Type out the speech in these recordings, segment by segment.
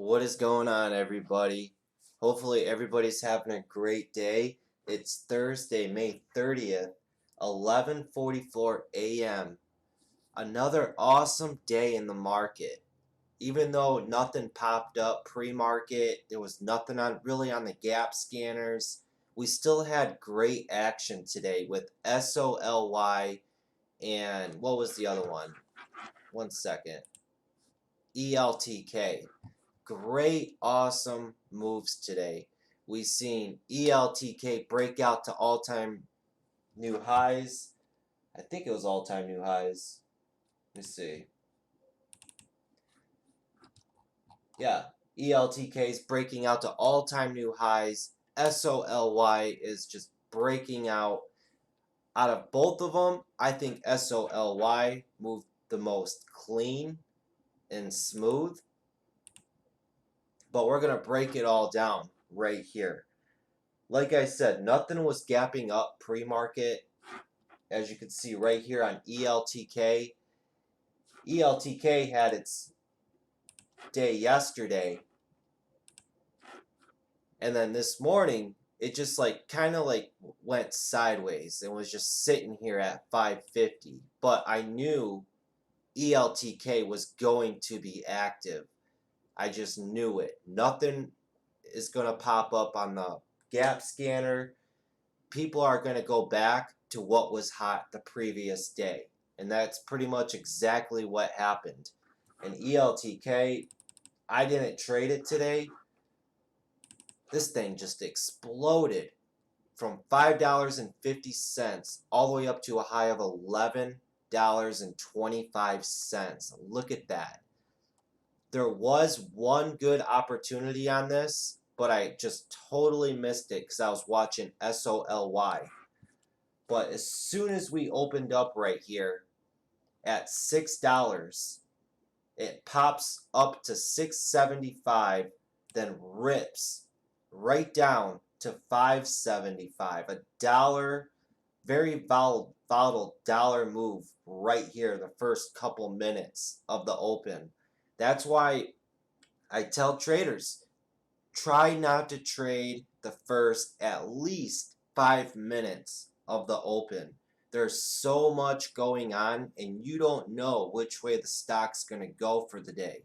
What is going on, everybody? Hopefully everybody's having a great day. It's Thursday, May 30th, 11:44 a.m. Another awesome day in the market. Even though nothing popped up pre-market, there was nothing really on the gap scanners, we still had great action today with SOLY and what was the other one? One second. ELTK. Great, awesome moves today. We've seen ELTK break out to all-time new highs. I think it was all-time new highs. Let me see. Yeah, ELTK is breaking out to all-time new highs. SOLY is just breaking out. Out of both of them, I think SOLY moved the most clean and smooth. But we're going to break it all down right here. Like I said, nothing was gapping up pre-market. As you can see right here on ELTK. ELTK had its day yesterday. And then this morning, it just kind of went sideways and was just sitting here at 550. But I knew ELTK was going to be active. I just knew it. Nothing is going to pop up on the gap scanner. People are going to go back to what was hot the previous day. And that's pretty much exactly what happened. And ELTK, I didn't trade it today. This thing just exploded from $5.50 all the way up to a high of $11.25. Look at that. There was one good opportunity on this, but I just totally missed it because I was watching SOLY. But as soon as we opened up right here at $6, it pops up to $6.75, then rips right down to $5.75. A dollar, very volatile dollar move right here the first couple minutes of the open. That's why I tell traders, try not to trade the first at least 5 minutes of the open. There's so much going on, and you don't know which way the stock's going to go for the day.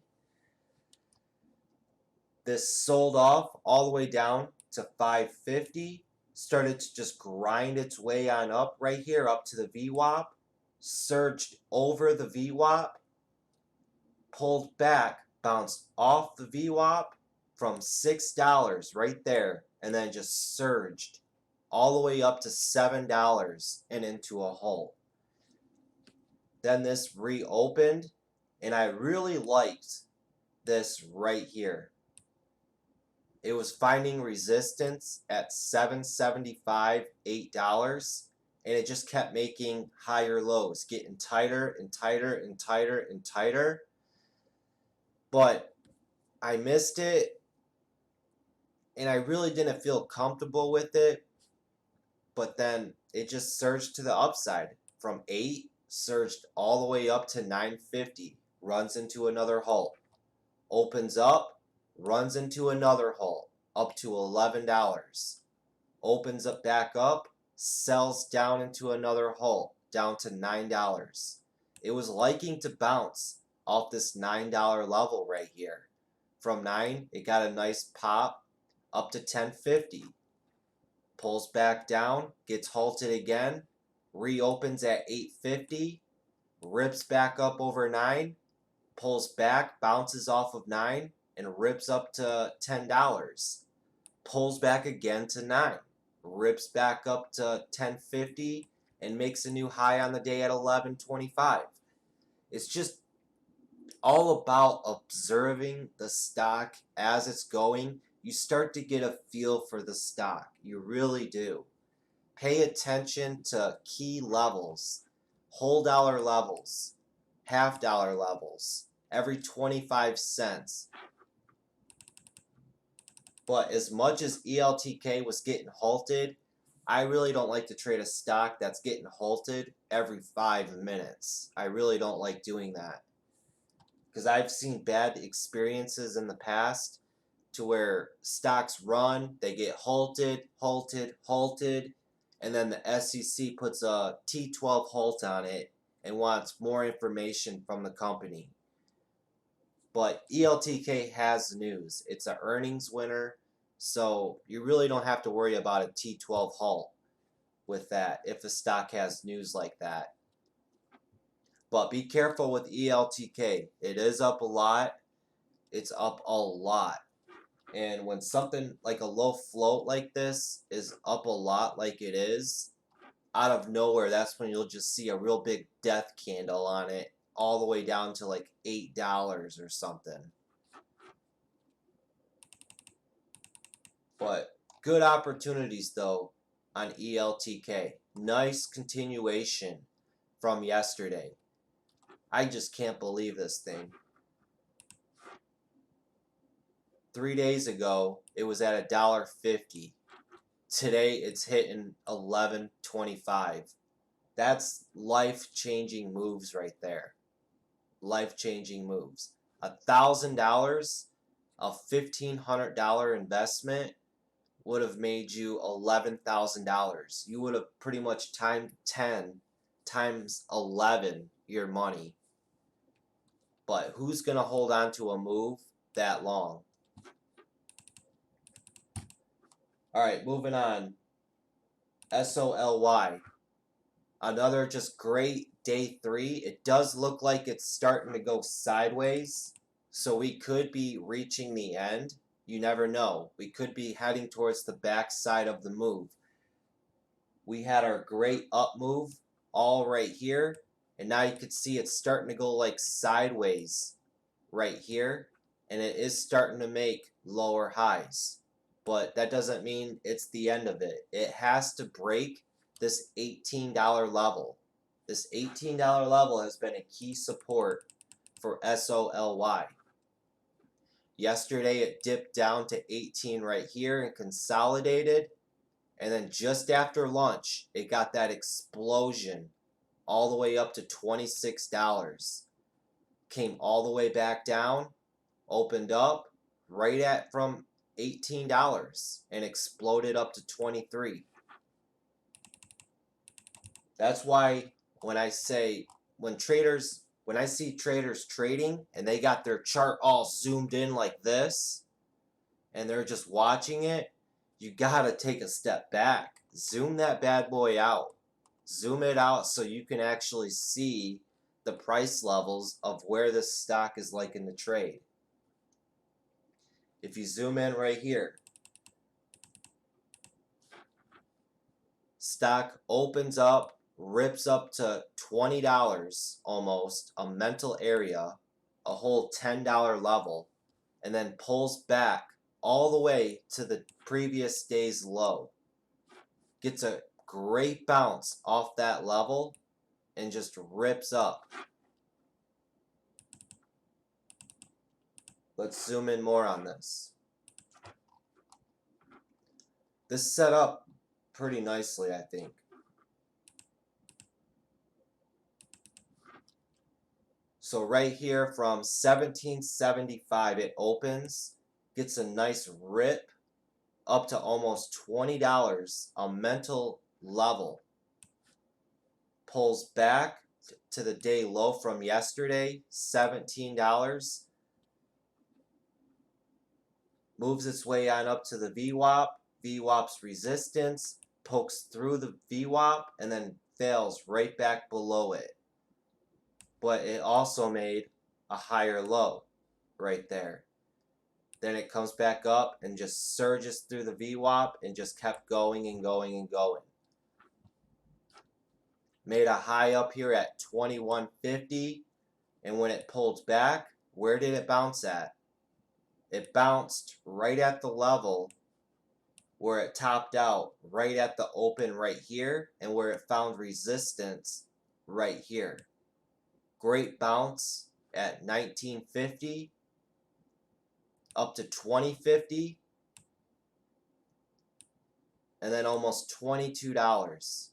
This sold off all the way down to 550, started to just grind its way on up right here, up to the VWAP, surged over the VWAP, pulled back, bounced off the VWAP from $6 right there, and then just surged all the way up to $7 and into a hole. Then this reopened, and I really liked this right here. It was finding resistance at $7.75, $8, and it just kept making higher lows, getting tighter and tighter and tighter and tighter. But I missed it, and I really didn't feel comfortable with it. But then it just surged to the upside from 8, surged all the way up to 950, runs into another hole, opens up, runs into another hole, up to $11, opens up back up, sells down into another hole, down to $9. It was liking to bounce off this $9 level right here. From 9, it got a nice pop up to 10.50. Pulls back down, gets halted again, reopens at 8.50, rips back up over 9, pulls back, bounces off of 9, and rips up to $10. Pulls back again to 9, rips back up to 10.50, and makes a new high on the day at 11.25. It's just all about observing the stock as it's going. You start to get a feel for the stock. You really do. Pay attention to key levels, whole dollar levels, half dollar levels, every 25 cents. But as much as ELTK was getting halted, I really don't like to trade a stock that's getting halted every 5 minutes. I really don't like doing that. because I've seen bad experiences in the past to where stocks run, they get halted, and then the SEC puts a T12 halt on it and wants more information from the company. But ELTK has news. It's an earnings winner, so you really don't have to worry about a T12 halt with that if the stock has news like that. But be careful with ELTK. It is up a lot. It's up a lot. And when something like a low float like this is up a lot like it is, out of nowhere, that's when you'll just see a real big death candle on it all the way down to like $8 or something. But good opportunities though on ELTK. Nice continuation from yesterday. I just can't believe this thing. 3 days ago, it was at $1.50. Today, it's hitting $11.25. That's life-changing moves right there. Life-changing moves. $1,000, a $1,500 investment would have made you $11,000. You would have pretty much times 10 times 11 your money. But who's going to hold on to a move that long? Alright, moving on. SOLY. Another just great day 3. It does look like it's starting to go sideways. So we could be reaching the end. You never know. We could be heading towards the back side of the move. We had our great up move all right here. And now you can see it's starting to go like sideways right here. And it is starting to make lower highs. But that doesn't mean it's the end of it. It has to break this $18 level. This $18 level has been a key support for SOLY. Yesterday it dipped down to 18 right here and consolidated. And then just after lunch, it got that explosion all the way up to $26. Came all the way back down, opened up right at from $18 and exploded up to 23. That's why when I say when I see traders trading and they got their chart all zoomed in like this and they're just watching it, you gotta take a step back. Zoom that bad boy out. Zoom it out so you can actually see the price levels of where this stock is like in the trade. If you zoom in right here, stock opens up, rips up to $20 almost, a mental area, a whole $10 level, and then pulls back all the way to the previous day's low. Gets a great bounce off that level and just rips up. Let's zoom in more on this. This set up pretty nicely, I think. So right here from 1775 it opens, gets a nice rip up to almost $20, a mental level. Pulls back to the day low from yesterday, $17. Moves its way on up to the VWAP. VWAP's resistance, pokes through the VWAP, and then fails right back below it. But it also made a higher low right there. Then it comes back up and just surges through the VWAP and just kept going and going and going. Made a high up here at 2150, and when it pulled back, where did it bounce at? It bounced right at the level where it topped out, right at the open right here, and where it found resistance right here. Great bounce at 1950 up to 2050, and then almost $22.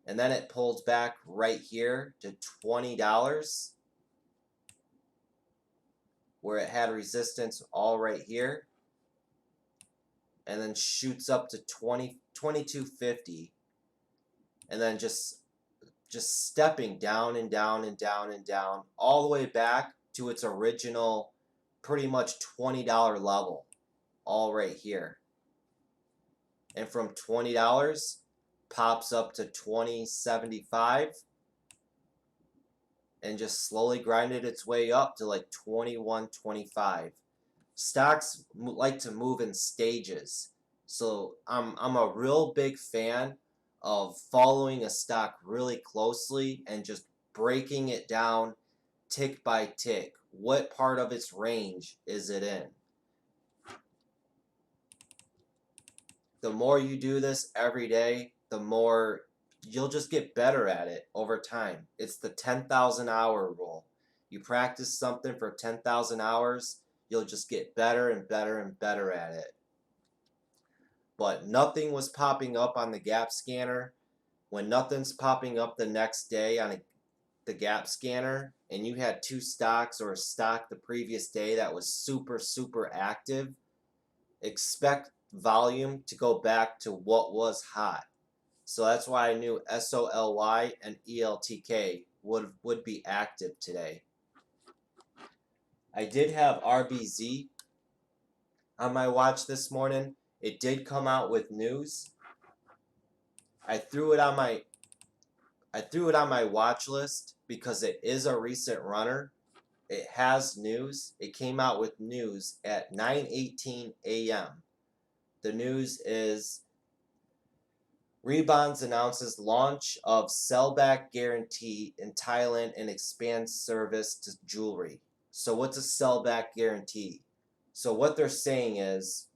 And then it pulled back right here to $20. where it had resistance all right here, and then shoots up to 2250, and then just stepping down and down and down and down all the way back to its original pretty much $20 level, all right here. And from $20 pops up to $20.75 and just slowly grinded its way up to like $21.25. Stocks like to move in stages, so I'm a real big fan of following a stock really closely and just breaking it down tick by tick. What part of its range is it in? The more you do this every day, the more you'll just get better at it over time. It's the 10,000 hour rule. You practice something for 10,000 hours, you'll just get better and better and better at it. But nothing was popping up on the gap scanner. When nothing's popping up the next day on the gap scanner, and you had two stocks or a stock the previous day that was super active, expect volume to go back to what was hot. So that's why I knew SOLY and ELTK would be active today. I did have RBZ on my watch this morning. It did come out with news. I threw it on my watch list because it is a recent runner. It has news. It came out with news at 9:18 a.m. The news is Rebonds announces launch of sellback guarantee in Thailand and expands service to jewelry. So what's a sellback guarantee? So what they're saying is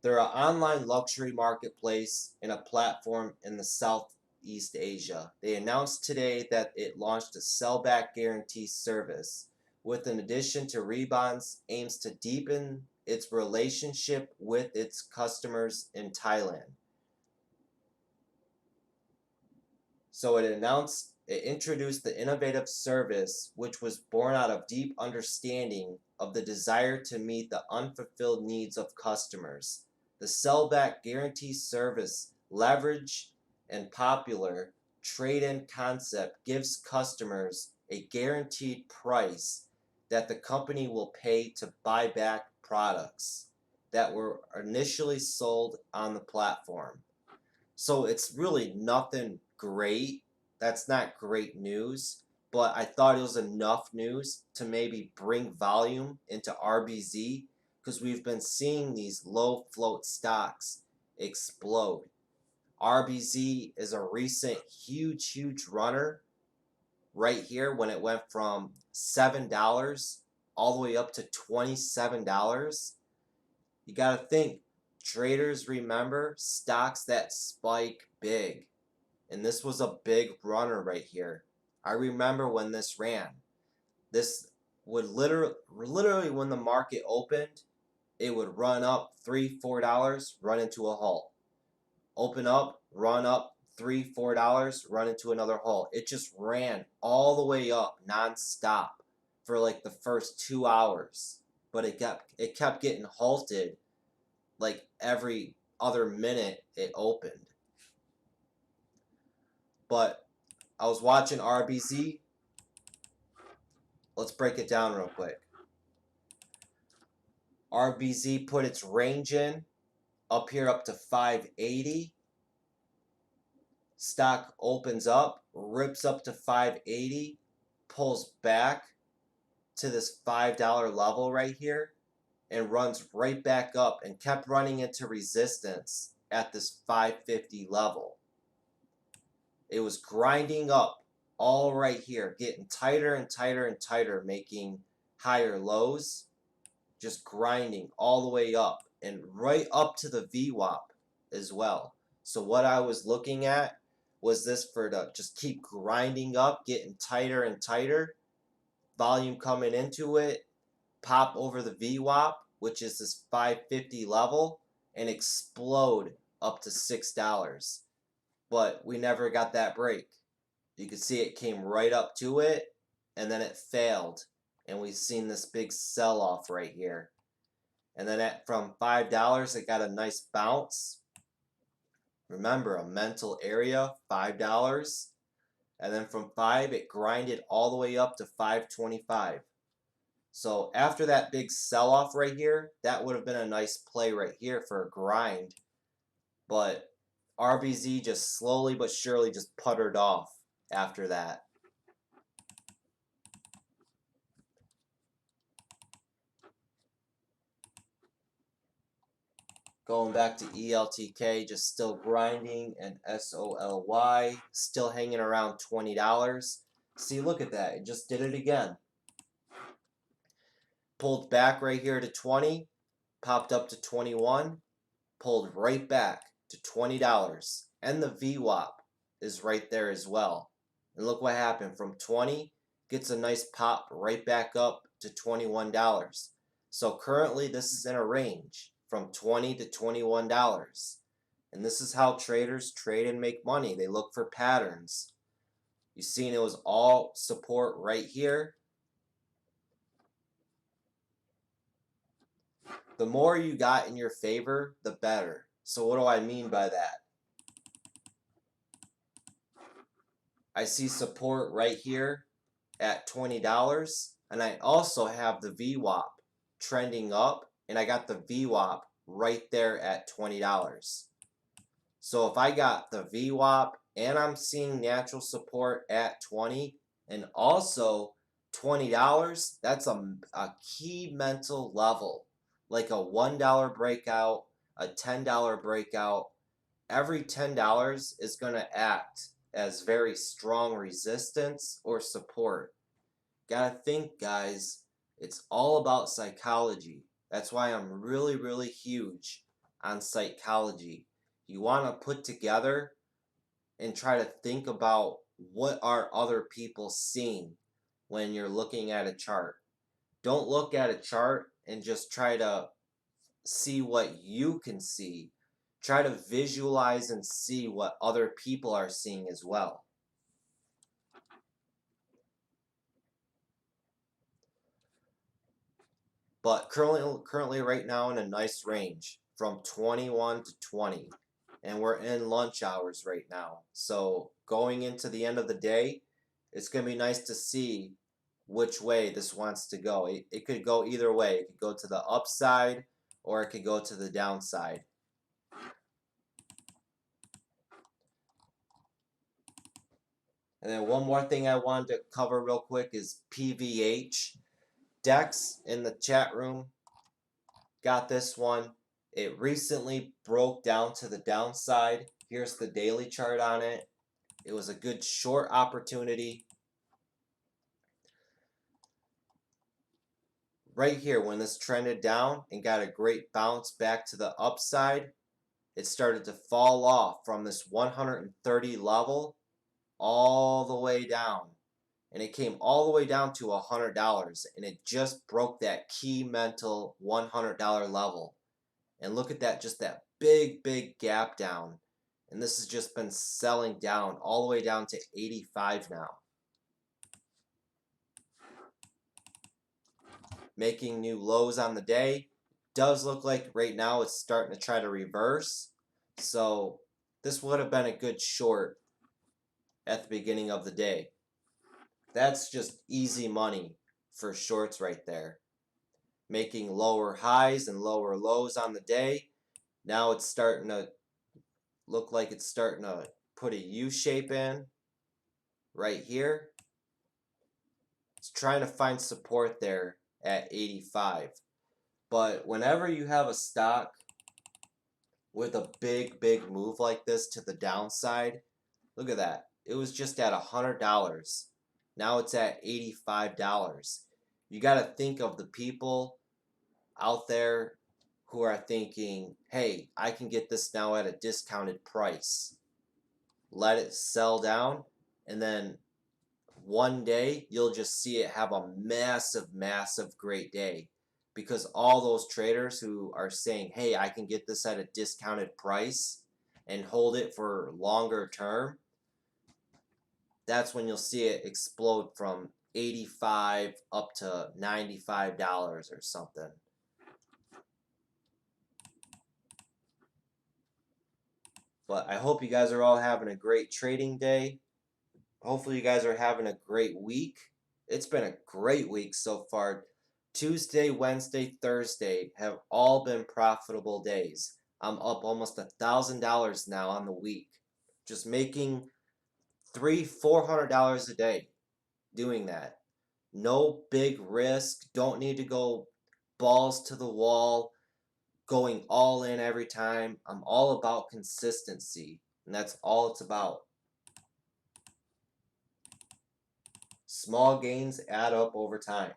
they're an online luxury marketplace and a platform in the Southeast Asia. They announced today that it launched a sellback guarantee service. With an addition to Rebonds, aims to deepen its relationship with its customers in Thailand. So it introduced the innovative service, which was born out of deep understanding of the desire to meet the unfulfilled needs of customers. The sellback guarantee service, leverage and popular trade-in concept, gives customers a guaranteed price that the company will pay to buy back products that were initially sold on the platform. So it's really nothing great. That's not great news, but I thought it was enough news to maybe bring volume into RBZ, because we've been seeing these low float stocks explode. RBZ is a recent huge runner right here when it went from $7 all the way up to $27. You got to think, traders remember stocks that spike big. And this was a big runner right here. I remember when this ran. This would literally when the market opened, it would run up $3, $4, run into a halt. Open up, run up $3, $4, run into another halt. It just ran all the way up non-stop for like the first 2 hours. But it kept getting halted like every other minute it opened. But I was watching RBZ. Let's break it down real quick. RBZ put its range in up here up to 580. Stock opens up, rips up to 580, pulls back to this $5 level right here, and runs right back up and kept running into resistance at this 550 level. It was grinding up all right here, getting tighter and tighter and tighter, making higher lows, just grinding all the way up and right up to the VWAP as well. So what I was looking at was this for to just keep grinding up, getting tighter and tighter, volume coming into it, pop over the VWAP, which is this 550 level, and explode up to $6. But we never got that break. You can see it came right up to it and then it failed, and we've seen this big sell-off right here. And then from $5, it got a nice bounce. Remember, a mental area, $5. And then from 5, it grinded all the way up to $5.25. So after that big sell-off right here, that would have been a nice play right here for a grind. But RBZ just slowly but surely just puttered off after that. Going back to ELTK, just still grinding, and SOLY still hanging around $20. See, look at that. It just did it again. Pulled back right here to 20, popped up to 21, pulled right back to $20. And the VWAP is right there as well. And look what happened. From 20, gets a nice pop right back up to $21. So currently this is in a range from $20 to $21. And this is how traders trade and make money. They look for patterns. You seen it was all support right here. The more you got in your favor, the better. So what do I mean by that? I see support right here at $20, and I also have the VWAP trending up, and I got the VWAP right there at $20. So if I got the VWAP and I'm seeing natural support at 20 and also $20, that's a key mental level, like a $1 breakout, a $10 breakout. Every $10 is going to act as very strong resistance or support. Gotta think, guys, it's all about psychology. That's why I'm really huge on psychology. You want to put together and try to think about what are other people seeing when you're looking at a chart. Don't look at a chart and just try to see what you can see. Try to visualize and see what other people are seeing as well. But currently right now in a nice range from 21 to 20. And we're in lunch hours right now. So going into the end of the day, it's going to be nice to see which way this wants to go. It could go either way. It could go to the upside or it could go to the downside. And then one more thing I wanted to cover real quick is PVH. Dex in the chat room got this one. It recently broke down to the downside. Here's the daily chart on it. It was a good short opportunity. Right here, when this trended down and got a great bounce back to the upside, it started to fall off from this 130 level all the way down. And it came all the way down to $100, and it just broke that key mental $100 level. And look at that, just that big gap down. And this has just been selling down all the way down to 85 now. Making new lows on the day. Does look like right now it's starting to try to reverse. So this would have been a good short at the beginning of the day. That's just easy money for shorts right there. Making lower highs and lower lows on the day. Now it's starting to look like it's starting to put a U shape in right here. It's trying to find support there at 85. But whenever you have a stock with a big move like this to the downside, look at that. It was just at $100. Now it's at $85. You got to think of the people out there who are thinking, hey, I can get this now at a discounted price. Let it sell down, and then one day you'll just see it have a massive great day, because all those traders who are saying, hey, I can get this at a discounted price and hold it for longer term, that's when you'll see it explode from $85 up to $95 or something. But I hope you guys are all having a great trading day. Hopefully you guys are having a great week. It's been a great week so far. Tuesday, Wednesday, Thursday have all been profitable days. I'm up almost $1,000 now on the week. Just making $400 a day doing that. No big risk. Don't need to go balls to the wall, going all in every time. I'm all about consistency, and that's all it's about. Small gains add up over time.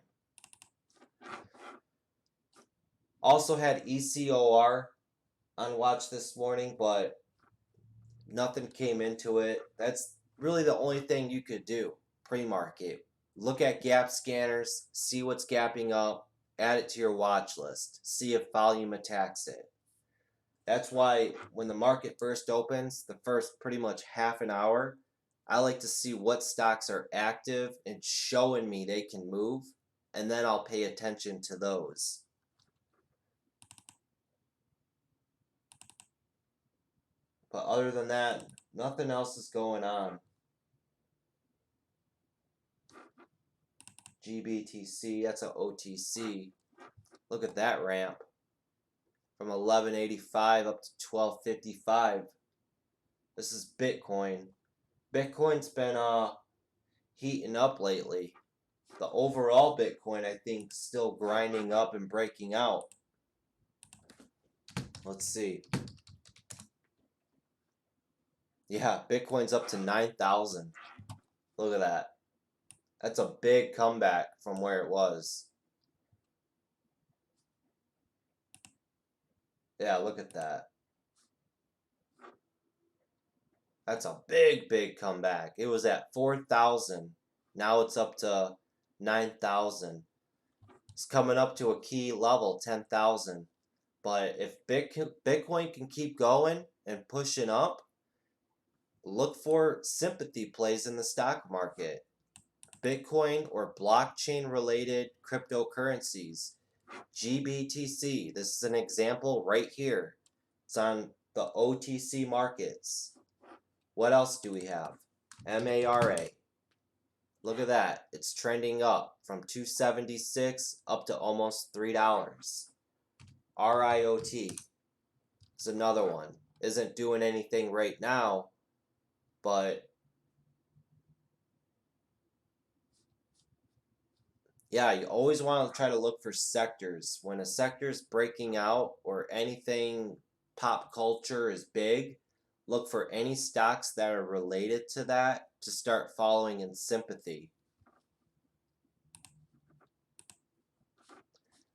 Also had ECOR on watch this morning, but nothing came into it. That's really the only thing you could do pre-market. Look at gap scanners, see what's gapping up, add it to your watch list, see if volume attacks it. That's why when the market first opens, the first pretty much half an hour, I like to see what stocks are active and showing me they can move, and then I'll pay attention to those. But other than that, nothing else is going on. GBTC, that's an OTC. Look at that ramp. From 1185 up to 1255. This is Bitcoin. Bitcoin's been heating up lately. The overall Bitcoin, I think, still grinding up and breaking out. Let's see. Yeah, Bitcoin's up to 9,000. Look at that. That's a big comeback from where it was. Yeah, look at that. That's a big comeback. It was at 4,000. Now it's up to 9,000. It's coming up to a key level, 10,000. But if Bitcoin can keep going and pushing up, look for sympathy plays in the stock market. Bitcoin or blockchain related cryptocurrencies. GBTC, this is an example right here. It's on the OTC markets. What else do we have? MARA. Look at that. It's trending up from 276 up to almost $3. RIOT is another one. Isn't doing anything right now, but yeah, you always want to try to look for sectors. When a sector's breaking out or anything pop culture is big, look for any stocks that are related to that to start following in sympathy.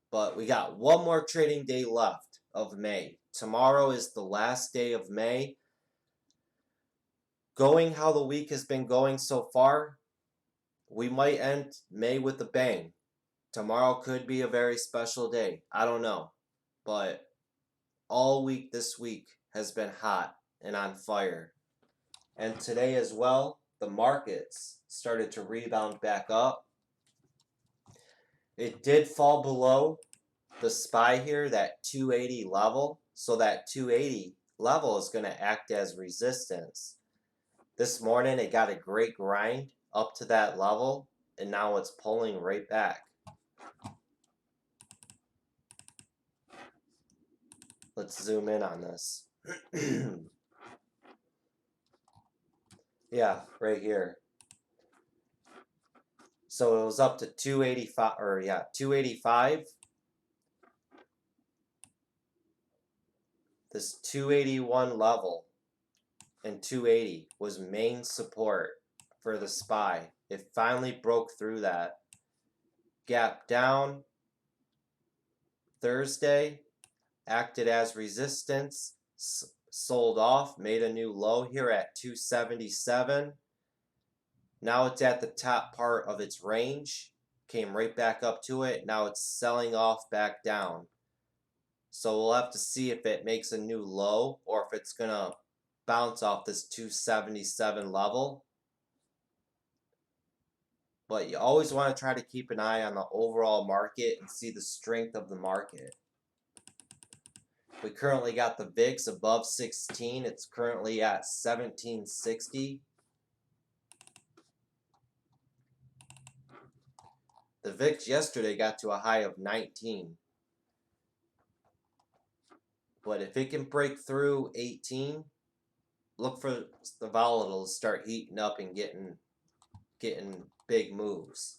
But we got one more trading day left of May. Tomorrow is the last day of May. Going how the week has been going so far, we might end May with a bang. Tomorrow could be a very special day. I don't know. But all week this week has been hot and on fire. And today as well, the markets started to rebound back up. It did fall below the SPY here, that 280 level. So that 280 level is going to act as resistance. This morning it got a great grind up to that level, and now it's pulling right back. Let's zoom in on this. Yeah, right here. So it was up to 285, or yeah, 285. This 281 level and 280 was main support for the SPY. It finally broke through that. Gap down Thursday, acted as resistance, sold off, made a new low here at 277. Now it's at the top part of its range, came right back up to it. Now it's selling off back down. So we'll have to see if it makes a new low or if it's going to bounce off this 277 level. But you always want to try to keep an eye on the overall market and see the strength of the market. We currently got the VIX above 16. It's currently at 1760. The VIX yesterday got to a high of 19. But if it can break through 18, look for the volatile to start heating up and getting big moves.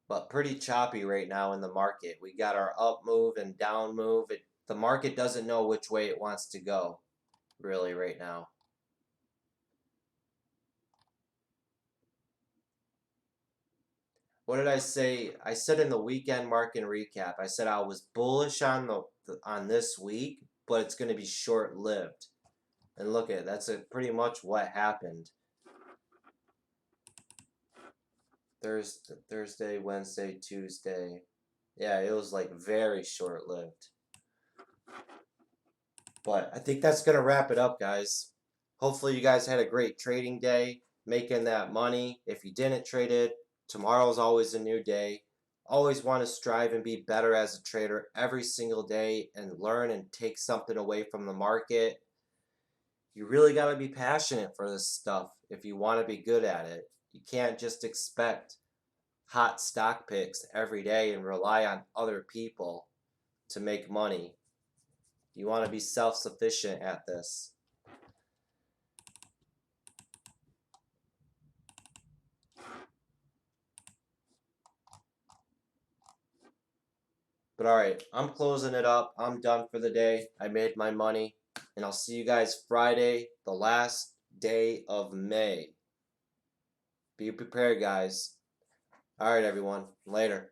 But pretty choppy right now in the market. We got our up move and down move. The market doesn't know which way it wants to go, really, right now. What did I say? I said in the weekend market recap, I said I was bullish on on this week, but it's going to be short-lived. And look at it, that's pretty much what happened. Thursday, Wednesday, Tuesday. Yeah, it was like very short-lived. But I think that's going to wrap it up, guys. Hopefully you guys had a great trading day, making that money. If you didn't trade it, tomorrow's always a new day. Always want to strive and be better as a trader every single day and learn and take something away from the market. You really got to be passionate for this stuff if you want to be good at it. You can't just expect hot stock picks every day and rely on other people to make money. You want to be self-sufficient at this. But alright, I'm closing it up. I'm done for the day. I made my money. And I'll see you guys Friday, the last day of May. Be prepared, guys. Alright, everyone. Later.